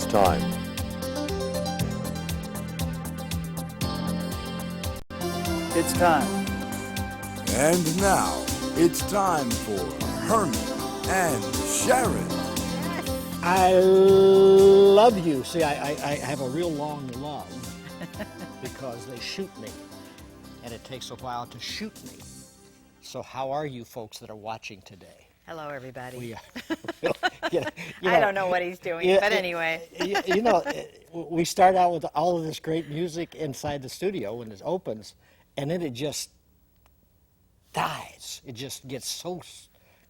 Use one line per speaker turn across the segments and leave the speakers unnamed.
It's time.
It's time.
And now, it's time for Herman and Sharron.
I love you. See, I have a real long love because they shoot me, and it takes a while to shoot me. So how are you folks that are watching today?
Hello, everybody.
I
don't know what he's doing, but anyway.
We start out with all of this great music inside the studio when it opens, and then it just dies. It just gets so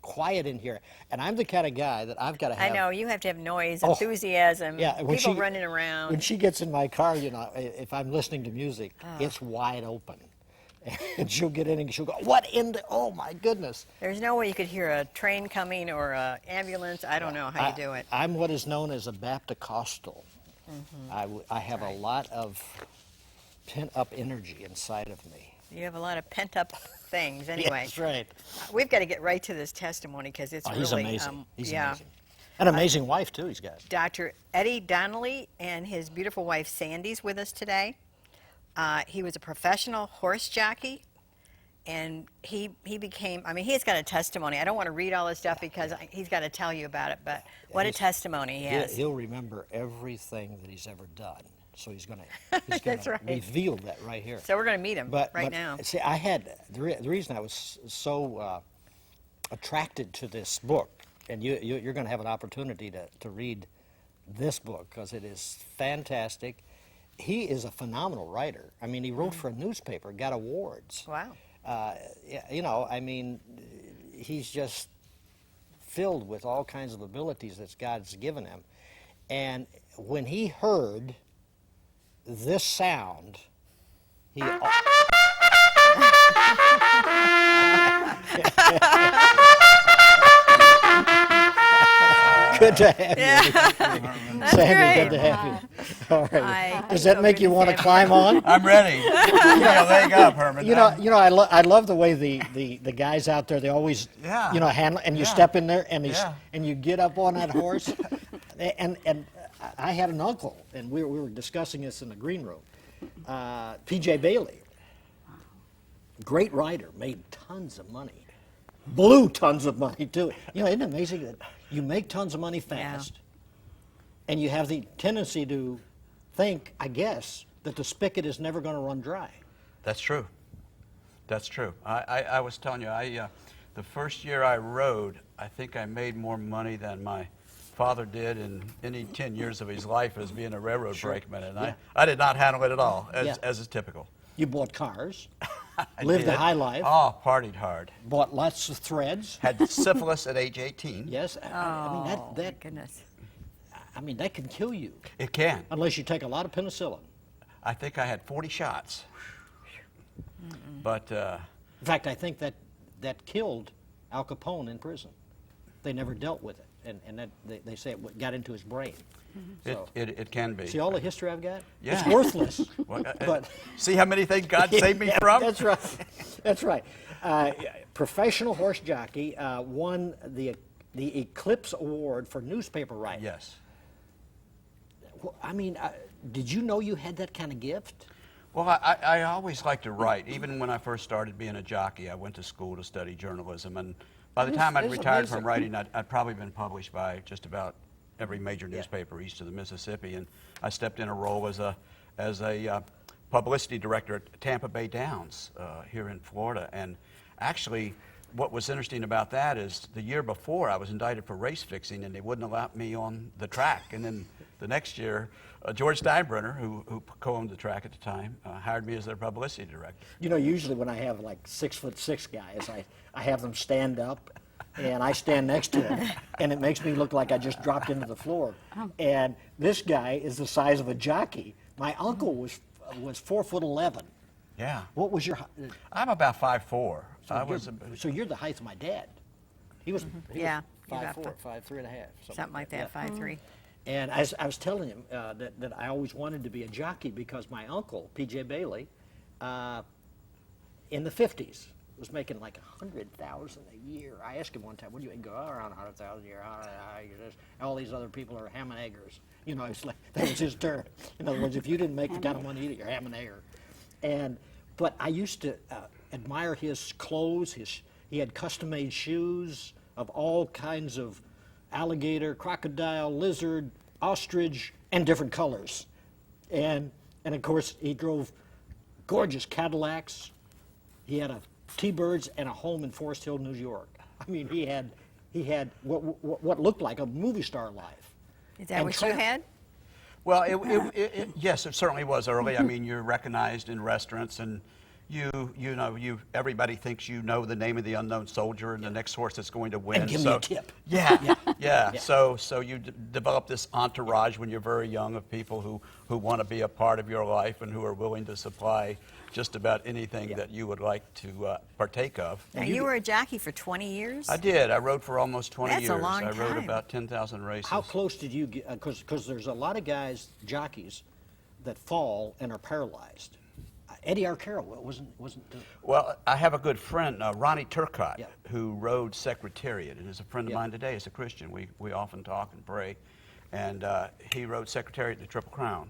quiet in here. And I'm the kind of guy that I've got to have...
I know, you have to have noise, enthusiasm, people running around.
When she gets in my car, if I'm listening to music, it's wide open. And she'll get in and she'll go, what in the, oh my goodness.
There's no way you could hear a train coming or an ambulance. I don't know how you do it.
I'm what is known as a Baptist-costal. I have a lot of pent-up energy inside of me.
You have a lot of pent-up things. Anyway,
that's right.
We've got to get right to this testimony because it's
he's
really
amazing. He's amazing. An amazing wife, too, he's got.
Dr. Eddie Donnally and his beautiful wife, Sandi's with us today. He was a professional horse jockey, and he became, he's got a testimony. I don't want to read all his stuff because he's got to tell you about it, but what a testimony he has.
He'll remember everything that he's ever done. So he's going to reveal that right here.
So we're going to meet him right now.
See, I had, the reason I was so attracted to this book, and you're going to have an opportunity to read this book because it is fantastic. He is a phenomenal writer. He wrote for a newspaper, got awards.
Wow.
He's just filled with all kinds of abilities that God's given him. And when he heard this sound, he... Good to have you. Sandy, good to have you. All right. Does that make you want to climb on?
I'm ready. Give me a leg up, Herman.
I love the way the guys out there, they always, handle, and you step in there and and you get up on that horse. and I had an uncle, and we were discussing this in the green room. P.J. Bailey, great rider, made tons of money. Blew tons of money too. Isn't it amazing that you make tons of money fast, and you have the tendency to think, I guess, that the spigot is never going to run dry.
That's true. That's true. I was telling you, the first year I rode, I think I made more money than my father did in any 10 years of his life as being a railroad brakeman, and I did not handle it at all, as is typical.
You bought cars, lived a high life.
Oh, partied hard.
Bought lots of threads.
Had syphilis at age 18.
Yes.
My goodness.
That can kill you.
It can.
Unless you take a lot of penicillin.
I think I had 40 shots. But...
in fact, I think that killed Al Capone in prison. They never dealt with it, and that they say it got into his brain. So,
it can be.
See all the history I've got?
Yeah.
It's worthless.
But see how many things God saved me from?
That's right. That's right. Professional horse jockey, won the Eclipse Award for newspaper writing.
Yes.
Did you know you had that kind of gift?
Well, I always liked to write. Even when I first started being a jockey, I went to school to study journalism, and by the time I'd retired from writing, I'd probably been published by just about every major newspaper east of the Mississippi, and I stepped in a role as a publicity director at Tampa Bay Downs here in Florida. And actually, what was interesting about that is the year before I was indicted for race fixing, and they wouldn't allow me on the track. And then the next year, George Steinbrenner, who co-owned the track at the time, hired me as their publicity director.
Usually when I have like 6'6" guys, I have them stand up, and I stand next to him, and it makes me look like I just dropped into the floor. And this guy is the size of a jockey. My uncle was 4'11".
Yeah.
What was your?
I'm about 5'4".
So you're the height of my dad. He was. He was 5'4", 5'3.5".
Something like that, 5'3".
And I was telling him that I always wanted to be a jockey because my uncle, P.J. Bailey, in the 50s, was making like $100,000 a year. I asked him one time, "What do you?" He go, "Oh, around $100,000 a year." All these other people are ham and eggers. You know, it's like that was his term. In other words, if you didn't make the kind of money, you're ham and egger. But I used to admire his clothes. He had custom-made shoes of all kinds of alligator, crocodile, lizard, ostrich, and different colors. And of course, he drove gorgeous Cadillacs. He had a T-Birds and a home in Forest Hill, New York. I mean, he had what looked like a movie star life.
Is that what you had?
Well, yes, it certainly was early. I mean, you're recognized in restaurants, and everybody thinks you know the name of the unknown soldier and the next horse that's going to win.
And give me a tip.
Yeah. So you develop this entourage when you're very young of people who want to be a part of your life and who are willing to supply just about anything that you would like to partake of.
Now, you were a jockey for 20 years?
I did. I rode for almost 20
That's
years.
a long
I rode
time.
about 10,000 races.
How close did you get? Because there's a lot of guys, jockeys, that fall and are paralyzed. Eddie Arcaro wasn't.
Well, I have a good friend, Ronnie Turcotte,
Yeah.
who rode Secretariat, and is a friend of
Yeah.
mine today. He's a Christian. We often talk and pray. And he rode Secretariat in the Triple Crown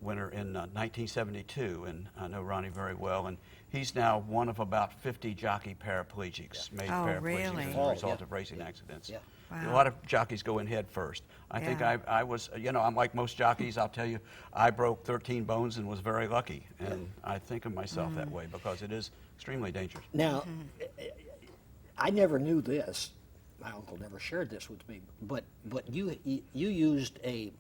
winner in 1972, and I know Ronnie very well. And he's now one of about 50 jockey paraplegics, made
Oh,
paraplegics
really?
as
Oh,
a result
yeah.
of racing accidents.
Yeah.
Wow.
A lot of jockeys go in head first. I think
Yeah.
I was, I'm like most jockeys, I'll tell you, I broke 13 bones and was very lucky. And I think of myself that way because it is extremely dangerous.
Now, I never knew this. My uncle never shared this with me. But you used a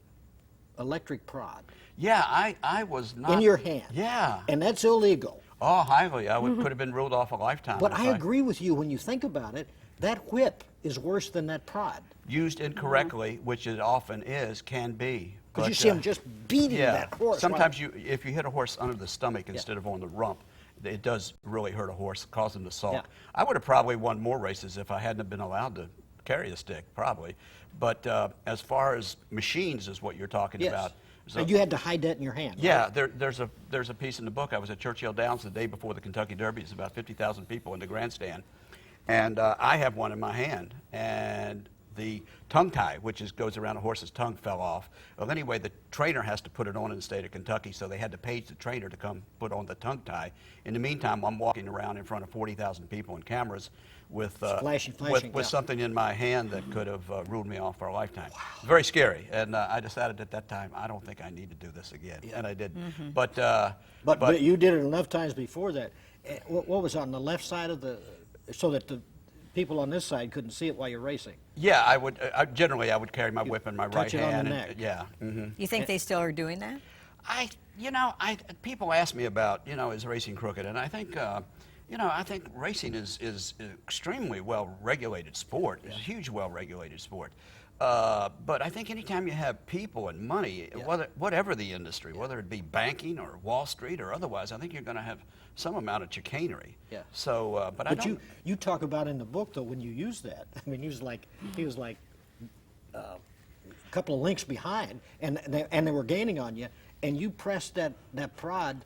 electric prod
Yeah, I was not.
in your hand.
Yeah.
And that's illegal.
Oh, highly. Could have been ruled off a lifetime.
But
if
I agree with you when you think about it. That whip is worse than that prod.
Used incorrectly, which it often is, can be.
Because you
But,
see him just beating
yeah.
that horse.
Sometimes if you hit a horse under the stomach instead of on the rump, it does really hurt a horse, cause him to sulk.
Yeah.
I would have probably won more races if I hadn't have been allowed to carry a stick, probably. But as far as machines is what you're talking
Yes.
about.
And you had to hide that in your hand.
Yeah, there's a piece in the book. I was at Churchill Downs the day before the Kentucky Derby. It's about 50,000 people in the grandstand. And I have one in my hand. And the tongue tie, which goes around a horse's tongue, fell off. Well, anyway, the trainer has to put it on in the state of Kentucky, so they had to page the trainer to come put on the tongue tie. In the meantime, I'm walking around in front of 40,000 people and cameras with
Flashing,
with
yeah.
something in my hand that could have ruled me off for a lifetime. Wow. Very scary. And I decided at that time, I don't think I need to do this again. Yeah. And I did.
Mm-hmm.
But you did it enough times before that. What was on the left side of so that the people on this side couldn't see it while you're racing?
Yeah, I would. Generally, I would carry my whip in my right
touch it on the
hand.
neck.
Yeah. Mm-hmm.
You think they still are doing that?
People ask me about, is racing crooked, and I think, I think racing is extremely well-regulated sport. It's a huge well-regulated sport. But I think anytime you have people and money, whatever the industry, whether it be banking or Wall Street or otherwise, I think you're going to have some amount of chicanery.
Yeah.
So, but I don't.
you talk about in the book though when you use that. I mean, he was like a couple of links behind, and they were gaining on you, and you pressed that prod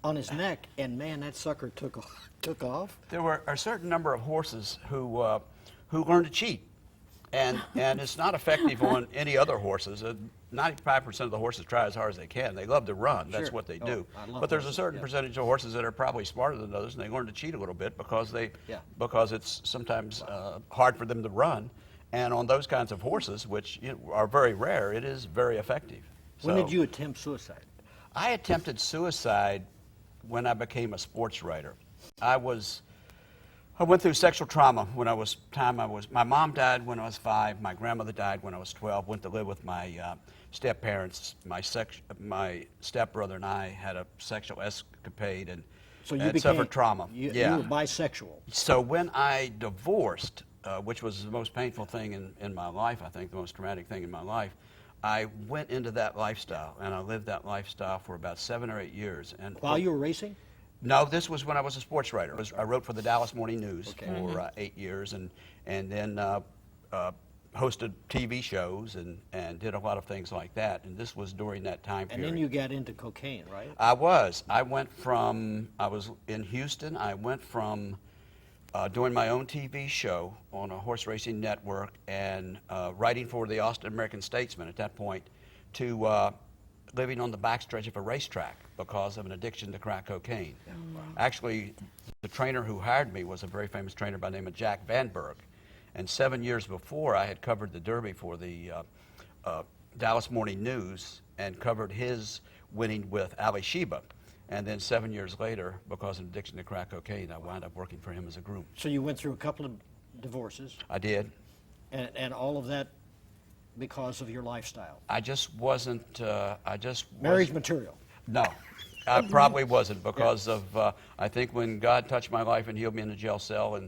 on his neck, and man, that sucker took off.
There were a certain number of horses who learned to cheat, and it's not effective on any other horses. 95% of the horses try as hard as they can. They love to run. That's
Sure.
what they
Oh,
do.
I love
But there's a
horses,
certain
yeah.
percentage of horses that are probably smarter than others, and they learn to cheat a little bit because it's sometimes hard for them to run. And on those kinds of horses, which are very rare, it is very effective.
When
So-
did you attempt suicide?
I attempted suicide when I became a sports writer. I went through sexual trauma when my mom died when I was 5, my grandmother died when I was 12, went to live with my step-parents, my stepbrother and I had a sexual escapade and
So you
had
became
suffered trauma.
You
Yeah.
were bisexual.
So when I divorced, which was the most painful thing in my life, I think the most traumatic thing in my life, I went into that lifestyle, and I lived that lifestyle for about 7 or 8 years. And
While you were racing?
No, this was when I was a sports writer. I wrote for the Dallas Morning News
Okay.
for 8 years, and then hosted TV shows and did a lot of things like that. And this was during that time
And
period.
then you got into cocaine, right?
I was in Houston. I went from doing my own TV show on a horse racing network and writing for the Austin American Statesman at that point, to living on the backstretch of a racetrack because of an addiction to crack cocaine. Yeah, wow. Actually, the trainer who hired me was a very famous trainer by the name of Jack Vanberg. And 7 years before, I had covered the Derby for the Dallas Morning News and covered his winning with Ali Sheba. And then 7 years later, because of addiction to crack cocaine, I wound up working for him as a groom.
So you went through a couple of divorces.
I did.
And all of that because of your lifestyle.
I just wasn't.
Marriage material.
No, I probably wasn't because of. I think when God touched my life and healed me in the jail cell,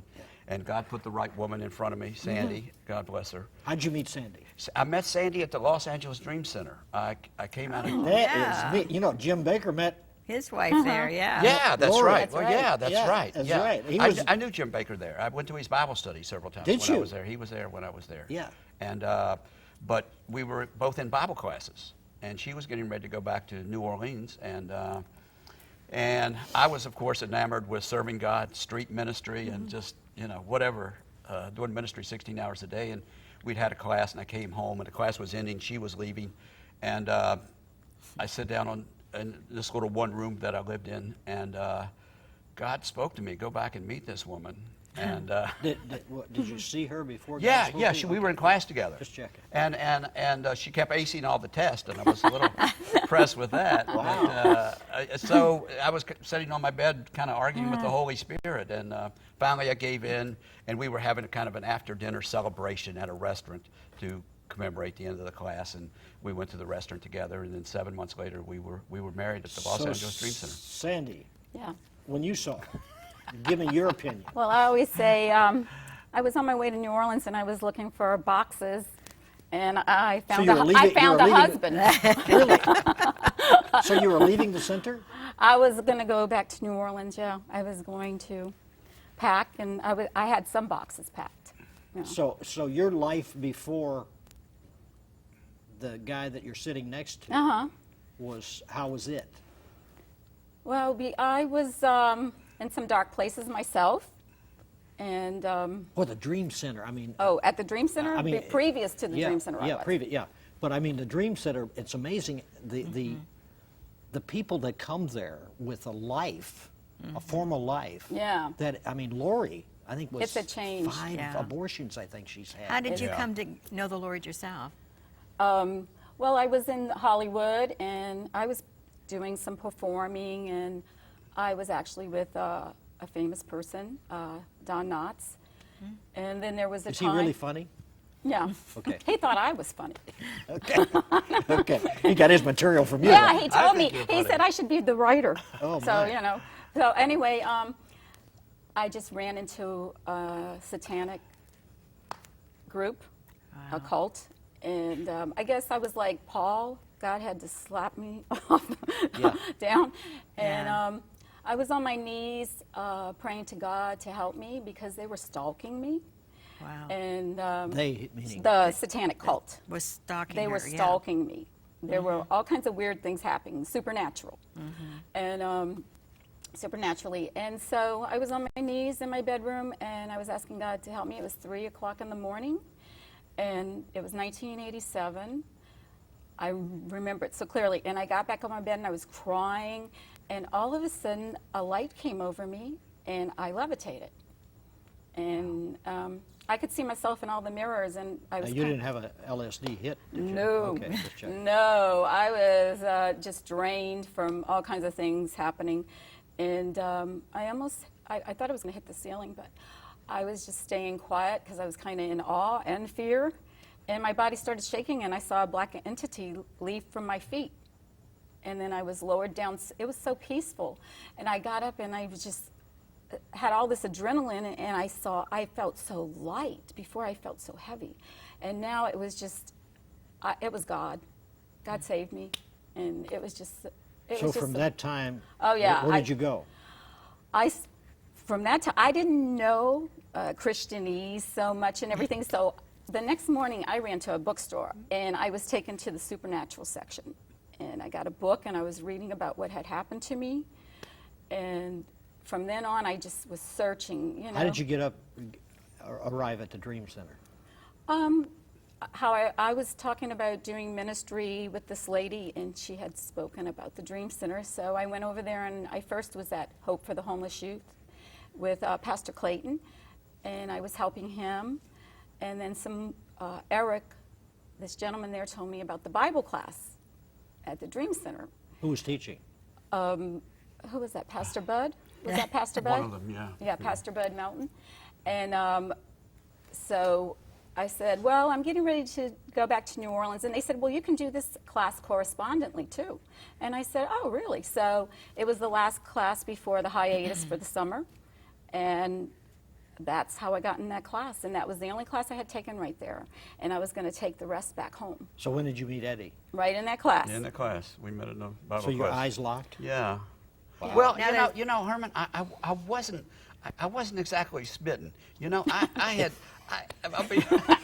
and God put the right woman in front of me, Sandi. God bless her.
How'd you meet Sandi?
I met Sandi at the Los Angeles Dream Center. I came out of.
That is me. You know, Jim Baker met
his wife there, yeah.
Yeah, that's
Lori.
right.
That's
Well,
right.
yeah, that's
Yeah,
right.
that's
yeah.
right.
I knew Jim Baker there. I went to his Bible study several times
Did
when
you?
I was there. He was there when I was there.
Yeah.
And but we were both in Bible classes, and she was getting ready to go back to New Orleans, and I was, of course, enamored with serving God, street ministry, and just whatever, doing ministry 16 hours a day. And we'd had a class, and I came home, and the class was ending. She was leaving, and I sat down in this little one room that I lived in, and God spoke to me, go back and meet this woman. And
did you see her before?
yeah,
God spoke
yeah,
to you?
we were in class together.
Just checking.
And she kept acing all the tests, and I was a little impressed with that.
Wow.
But, so I was sitting on my bed, kind of arguing with the Holy Spirit, and finally I gave in, and we were having a kind of an after-dinner celebration at a restaurant to commemorate the end of the class, and we went to the restaurant together, and then 7 months later we were married at the Los Angeles Dream Center.
Sandi,
Yeah.
when you saw her, give me your opinion.
Well, I always say I was on my way to New Orleans and I was looking for boxes, and I found
you were
I
leaving-
found
you
a
were leaving
husband.
Really? So you were leaving the center?
I was going to go back to New Orleans. Yeah, I was going to pack, and I had some boxes packed. Yeah.
So your life before the guy that you're sitting next to how was it?
Well, I was in some dark places myself, and
Well, the Dream Center. I mean.
at the Dream Center,
I mean,
previous to the Dream Center.
Yeah, previous. Yeah, but I mean the Dream Center. It's amazing the people that come there with a life, a formal life.
Yeah.
That I mean, Lori, I think was
It's a change.
5
Yeah.
abortions. I think she's had.
How did you
Yeah.
come to know the Lord yourself?
Well, I was in Hollywood, and I was doing some performing, and I was actually with a famous person, Don Knotts. And then there was a
Is
time.
he really funny?
Yeah.
Okay.
He thought I was funny.
Okay. Okay. He got his material from you.
Yeah, he told me.
think you're
He
funny.
said I should be the writer.
Oh,
so
my.
So anyway, I just ran into a satanic group, a cult, and I guess I was like Paul. God had to slap me down, and
Yeah.
I was on my knees praying to God to help me because they were stalking me,
Wow.
and
They meaning
the satanic cult.
Was stalking
They
her,
were
yeah.
stalking me. There were all kinds of weird things happening, supernatural, and supernaturally. And so I was on my knees in my bedroom, and I was asking God to help me. It was 3 o'clock in the morning, and it was 1987. I remember it so clearly. And I got back on my bed, and I was crying, and all of a sudden, a light came over me, and I levitated. And I could see myself in all the mirrors, and I was
you didn't have a LSD hit, did you?
No.
Okay, just checking.
No, I was just drained from all kinds of things happening. And I thought I was going to hit the ceiling, but I was just staying quiet because I was kind of in awe and fear. And my body started shaking, and I saw a black entity leave from my feet. And then I was lowered down. It was so peaceful. And I got up, and I was just had all this adrenaline, and I felt so light. Before I felt so heavy. And now it was just, it was God. God saved me. And it was just,
So from that time,
Oh, yeah,
where did you go?
From that time, I didn't know Christianese so much and everything. So the next morning, I ran to a bookstore, and I was taken to the supernatural section. And I got a book, and I was reading about what had happened to me. And from then on, I just was searching, you know.
How did you arrive at the Dream Center?
How I was talking about doing ministry with this lady, and she had spoken about the Dream Center. So I went over there, and I first was at Hope for the Homeless Youth with Pastor Clayton, and I was helping him. And then Eric, this gentleman there, told me about the Bible class at the Dream Center.
Who was teaching?
Who was that, Pastor Bud? Was that Pastor Bud?
One of them, yeah.
Yeah, Pastor Bud Melton. And so I said, well, I'm getting ready to go back to New Orleans. And they said, well, you can do this class correspondently, too. And I said, oh, really? So it was the last class before the hiatus for the summer. And that's how I got in that class. And that was the only class I had taken right there. And I was going to take the rest back home.
So when did you meet Eddie?
Right in that class.
In the class. We met in the Bible class.
So your eyes locked?
Yeah.
Wow.
Well,
Now
you know, Herman, I wasn't exactly smitten. You know, I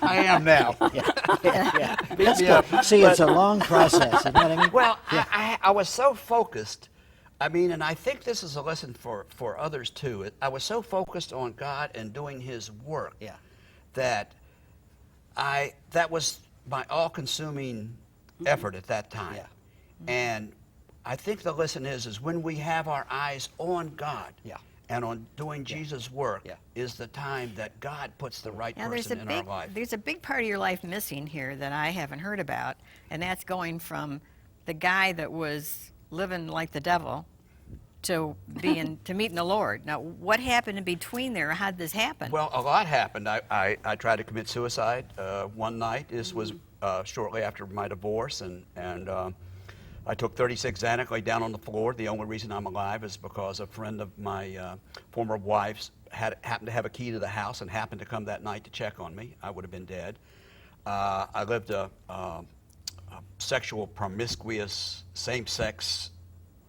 am now.
Yeah. That's good. See, it's a long process. You know what I mean?
Well, I was so focused. I mean, and I think this is a lesson for others too. I was so focused on God and doing His work that that was my all-consuming effort at that time.
Yeah.
And I think the lesson is when we have our eyes on God and on doing Jesus' work is the time that God puts the right person in our life.
There's a big part of your life missing here that I haven't heard about, and that's going from the guy that was living like the devil to meeting the Lord. Now, what happened in between there? How did this happen?
Well, a lot happened. I tried to commit suicide one night. This was shortly after my divorce, and I took 36 Xanax, lay down on the floor. The only reason I'm alive is because a friend of my former wife's happened to have a key to the house and happened to come that night to check on me. I would have been dead. I lived a sexual, promiscuous, same-sex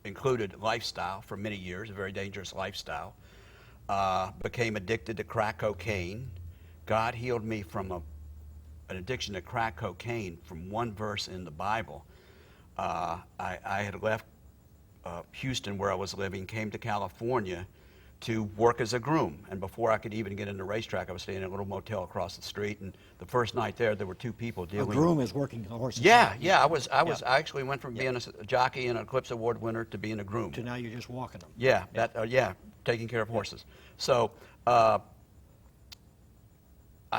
included lifestyle for many years, a very dangerous lifestyle. Became addicted to crack cocaine. God healed me from an addiction to crack cocaine from one verse in the Bible. I had left Houston, where I was living, came to California to work as a groom. And before I could even get in the racetrack, I was staying in a little motel across the street. And the first night there were two people dealing.
A groom is working horses.
Yeah. I actually went from being a jockey and an Eclipse Award winner to being a groom.
To now you're just walking them.
Yeah, taking care of horses. So I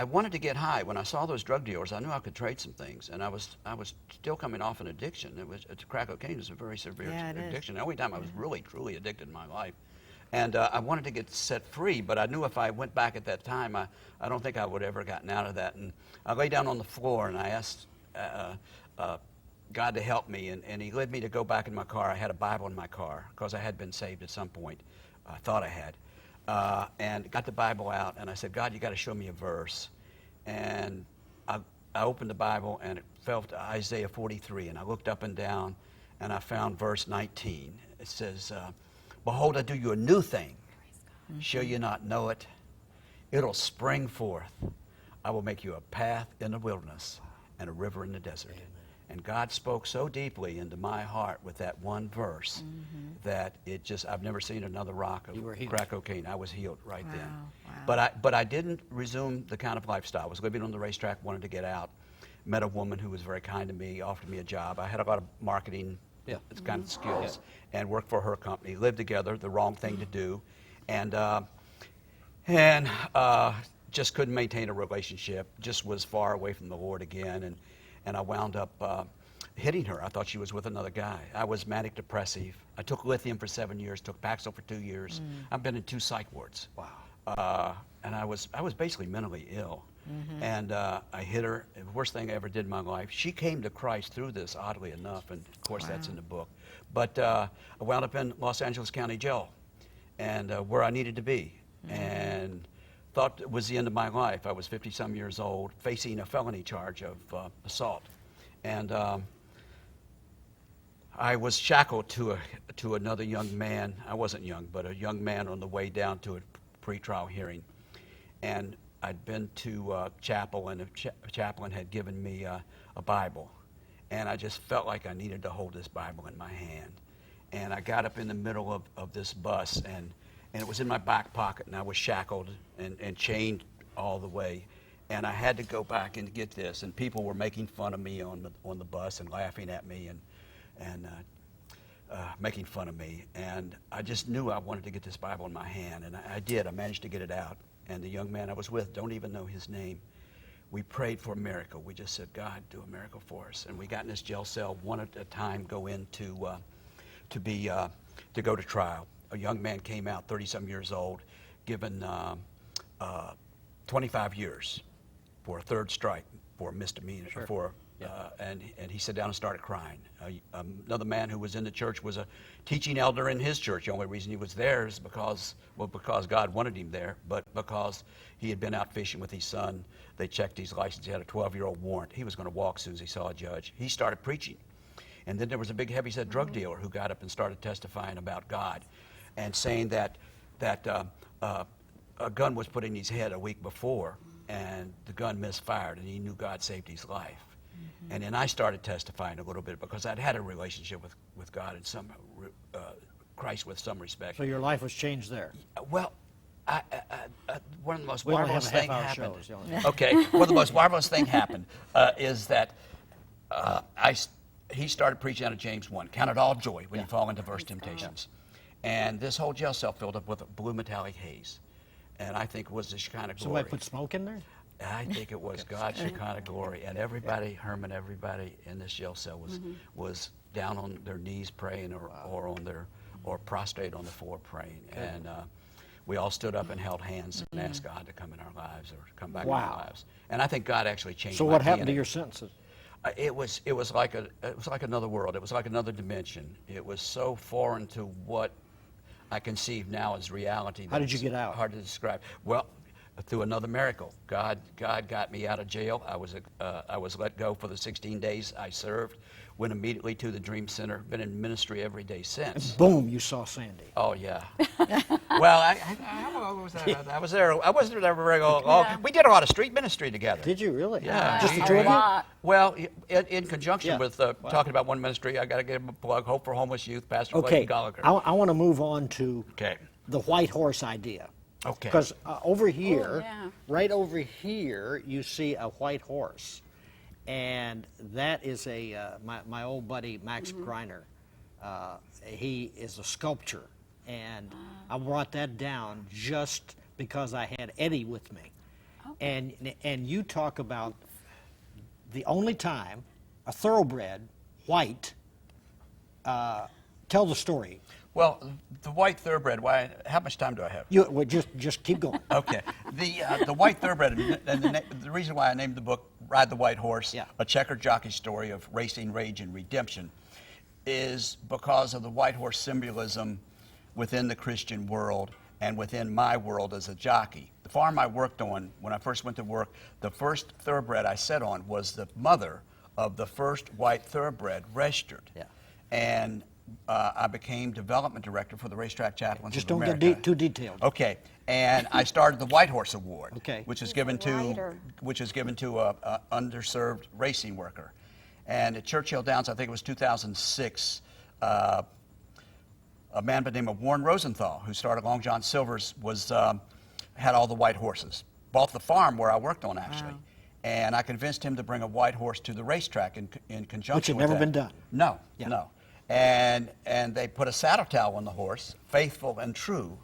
wanted to get high. When I saw those drug dealers, I knew I could trade some things, and I was still coming off an addiction. Crack cocaine is a very severe addiction. The only time I was really truly addicted in my life. And I wanted to get set free, but I knew if I went back at that time, I don't think I would have ever gotten out of that. And I lay down on the floor, and I asked God to help me, and He led me to go back in my car. I had a Bible in my car, because I had been saved at some point. I thought I had. And got the Bible out, and I said, God, you got to show me a verse. And I opened the Bible, and it fell to Isaiah 43, and I looked up and down, and I found verse 19. It says, behold, I do you a new thing. Shall you not know it? It'll spring forth. I will make you a path in the wilderness and a river in the desert. Amen. And God spoke so deeply into my heart with that one verse that I've never seen another rock of crack cocaine. I was healed right then. Wow. But I didn't resume the kind of lifestyle. I was living on the racetrack, wanted to get out. Met a woman who was very kind to me, offered me a job. I had a lot of marketing kind of skills and worked for her company. Lived together, the wrong thing to do. And just couldn't maintain a relationship. Just was far away from the Lord again. And I wound up hitting her. I thought she was with another guy. I was manic depressive. I took lithium for 7 years, took Paxil for 2 years. I've been in 2 psych wards. Wow. And I was basically mentally ill. And I hit her. The worst thing I ever did in my life. She came to Christ through this, oddly enough, and of course that's in the book. But I wound up in Los Angeles County Jail, and where I needed to be. And thought it was the end of my life. I was 50-some years old, facing a felony charge of assault. And I was shackled to another young man. I wasn't young, but a young man on the way down to a pretrial hearing. And I'd been to chapel, and a chaplain had given me a Bible. And I just felt like I needed to hold this Bible in my hand. And I got up in the middle of this bus, and it was in my back pocket, and I was shackled and chained all the way. And I had to go back and get this, and people were making fun of me on the bus and laughing at me and making fun of me. And I just knew I wanted to get this Bible in my hand, and I did. I managed to get it out. And the young man I was with, don't even know his name, we prayed for a miracle. We just said, God, do a miracle for us. And we got in this jail cell one at a time, go to trial. A young man came out, 30-some years old, given 25 years for a third strike, for a misdemeanor.
Sure.
And he sat down and started crying. Another man who was in the church was a teaching elder in his church. The only reason he was there is because God wanted him there, but because he had been out fishing with his son. They checked his license. He had a 12-year-old warrant. He was going to walk as soon as he saw a judge. He started preaching. And then there was a big heavyset drug dealer who got up and started testifying about God and saying that a gun was put in his head a week before, and the gun misfired, and he knew God saved his life. And then I started testifying a little bit because I'd had a relationship with God and Christ with some respect.
So your life was changed there.
Well, one of the most
We only
marvelous
have
things
half-hour
happened.
shows, you only-
Okay, one of the most marvelous thing happened is that he started preaching out of James 1. Count it all joy when you fall into diverse temptations. And this whole jail cell filled up with a blue metallic haze. And I think it was the Shekinah glory.
Somebody put smoke in there?
I think it was God's Shekinah glory. And everybody, Herman, everybody in this jail cell was down on their knees praying or prostrate on the floor praying. And we all stood up and held hands and asked God to come in our lives or come back in our lives. And I think God actually changed
So
my
what happened to
DNA.
your senses?
It was like another world. It was like another dimension. It was so foreign to what I conceive now as reality.
How did you get out?
Hard to describe. Well, through another miracle. God got me out of jail. I was let go for the 16 days I served. Went immediately to the Dream Center. Been in ministry every day since.
Boom, you saw Sandi.
Oh yeah. Well, I was there. I wasn't there very long. We did a lot of street ministry together.
Did you really?
Yeah.
Just the
A
two of you?
lot.
Well, in conjunction
Yeah.
with talking about one ministry, I got to give him a plug. Hope for Homeless Youth, Pastor
Okay,
Clayton Gallagher.
I want to move on to
Okay.
the white horse idea.
Okay.
Because over here,
yeah.
right over here, you see a white horse. And that is my old buddy Max Greiner. He is a sculptor. And I brought that down just because I had Eddie with me. And you talk about the only time a thoroughbred, white, tell the story.
Well, the white thoroughbred. Why? How much time do I have?
You well, just keep going.
Okay. The white thoroughbred, and the reason why I named the book "Ride the White Horse,"
Yeah.
a checkered jockey story of racing, rage, and redemption, is because of the white horse symbolism within the Christian world and within my world as a jockey. The farm I worked on when I first went to work, the first thoroughbred I sat on was the mother of the first white thoroughbred registered.
Yeah.
And I became development director for the Racetrack Chaplains
Just
of
don't
America.
get too detailed.
Okay, and I started the White Horse Award,
Okay.
which is
He's
given
a
to
writer.
a underserved racing worker. And at Churchill Downs, I think it was 2006, a man by the name of Warren Rosenthal, who started Long John Silver's, had all the white horses. Bought the farm where I worked on actually.
Wow.
And I convinced him to bring a white horse to the racetrack in conjunction
Which had
with
never
that.
been done.
No,
Yeah.
no. And they put a saddle towel on the horse, faithful and true,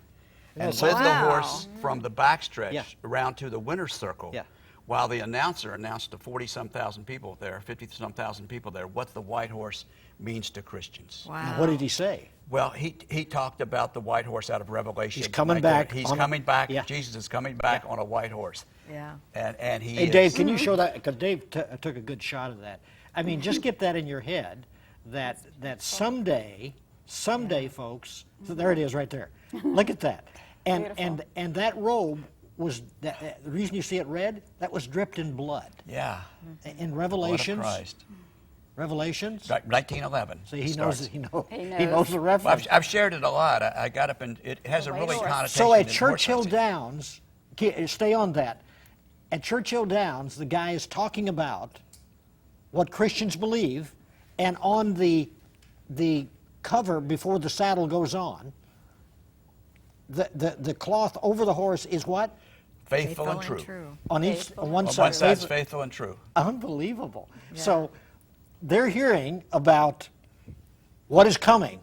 and
Yes.
led the
Wow.
horse from the backstretch
Yeah.
around to the winner's circle,
Yeah.
while the announcer announced to 40-some thousand people there, 50-some thousand people there, what the white horse means to Christians.
Wow.
Now, what did he say?
Well, he talked about the white horse out of Revelation.
He's coming
right there.
back
He's
on a-
coming back.
yeah.
Jesus is coming back on a white horse.
Yeah.
And he
Hey,
is.
Dave, can you show that? Because Dave took a good shot of that. I mean, just get that in your head that someday, folks, so there it is right there. Look at that. And that robe was, the reason you see it red, that was dripped in blood.
Yeah.
In
Blood of
Revelations,
Christ.
Revelations,
1911.
see,
it
he knows,
starts.
he knows
knows.
the
Well,
reference.
I've shared it a lot. I got up and it has a really
White horse.
connotation.
So at
in horse
Churchill
racing.
Downs, stay on that. At Churchill Downs, the guy is talking about what Christians believe, and on the cover before the saddle goes on, the cloth over the horse is what?
Faithful and true.
On one
On
side.
one side's faithful and true.
Unbelievable. So they're hearing about what is coming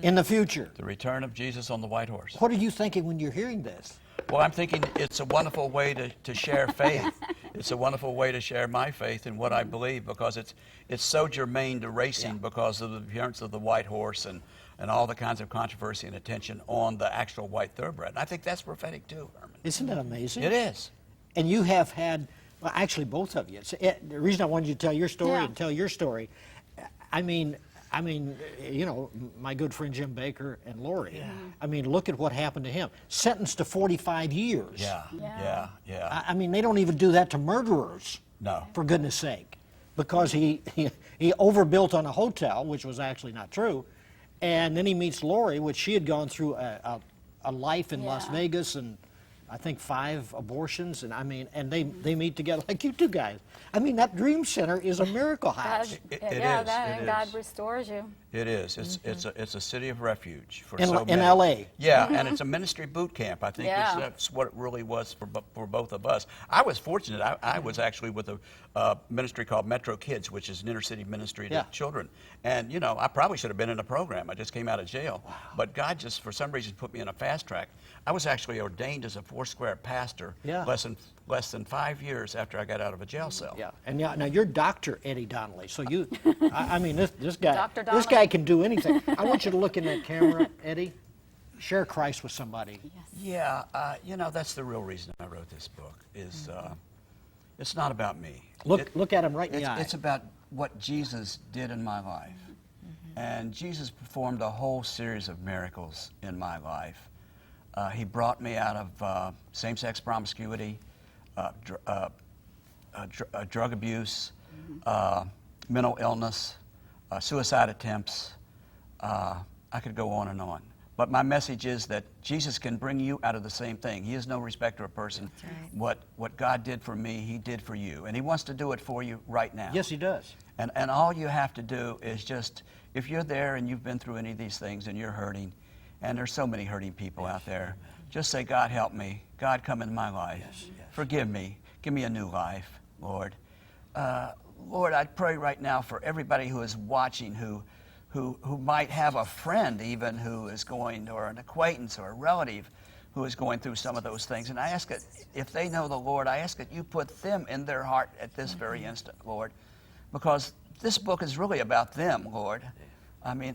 in the future.
The return of Jesus on the white horse.
What are you thinking when you're hearing this?
Well, I'm thinking it's a wonderful way to share faith. It's a wonderful way to share my faith in what I believe, because it's so germane to racing because of the appearance of the white horse and all the kinds of controversy and attention on the actual white thoroughbred. And I think that's prophetic too, Herman.
Isn't that amazing?
It is.
And you have had, well, actually both of you. The reason I wanted you to tell your story and tell your story, I mean, you know, my good friend Jim Baker and Lori. Yeah. I mean, look at what happened to him. Sentenced to 45 years.
Yeah.
I mean, they don't even do that to murderers.
No.
For goodness sake. Because he overbuilt on a hotel, which was actually not true. And then he meets Lori, which she had gone through a life in Las Vegas and I think 5 abortions, and I mean, and they meet together like you two guys. I mean, that dream center is a miracle house.
God restores you.
It is. It's a city of refuge for
in
so many.
In L.A.
Yeah, and it's a ministry boot camp. I think that's what it really was for both of us. I was fortunate. I was actually with a ministry called Metro Kids, which is an inner city ministry to children. And you know, I probably should have been in a program. I just came out of jail, but God just for some reason put me in a fast track. I was actually ordained as a Foursquare pastor less than 5 years after I got out of a jail cell.
Yeah, and now you're Dr. Eddie Donnally, so you, I mean, this guy can do anything. I want you to look in that camera, Eddie. Share Christ with somebody.
Yes. Yeah, you know, that's the real reason I wrote this book. Is it's not about me.
Look at him right in the eye.
It's about what Jesus did in my life, and Jesus performed a whole series of miracles in my life. He brought me out of same-sex promiscuity, drug abuse, mental illness, suicide attempts. I could go on and on. But my message is that Jesus can bring you out of the same thing. He is no respecter of person.
That's right.
What God did for me, He did for you. And He wants to do it for you right now.
Yes, He does.
And all you have to do is just, if you're there and you've been through any of these things and you're hurting, and there's so many hurting people out there, just say, God, help me. God, come into my life. Forgive me. Give me a new life, Lord. Lord, I pray right now for everybody who is watching who might have a friend even who is going, or an acquaintance or a relative who is going through some of those things. And I ask that if they know the Lord, I ask that you put them in their heart at this very instant, Lord, because this book is really about them, Lord. I mean,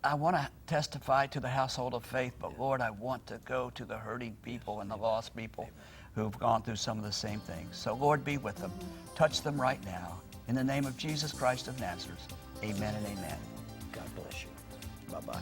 I want to testify to the household of faith, but Lord, I want to go to the hurting people and the lost people who've gone through some of the same things. So Lord, be with them. Touch them right now. In the name of Jesus Christ of Nazareth, amen and amen.
God bless you. Bye-bye.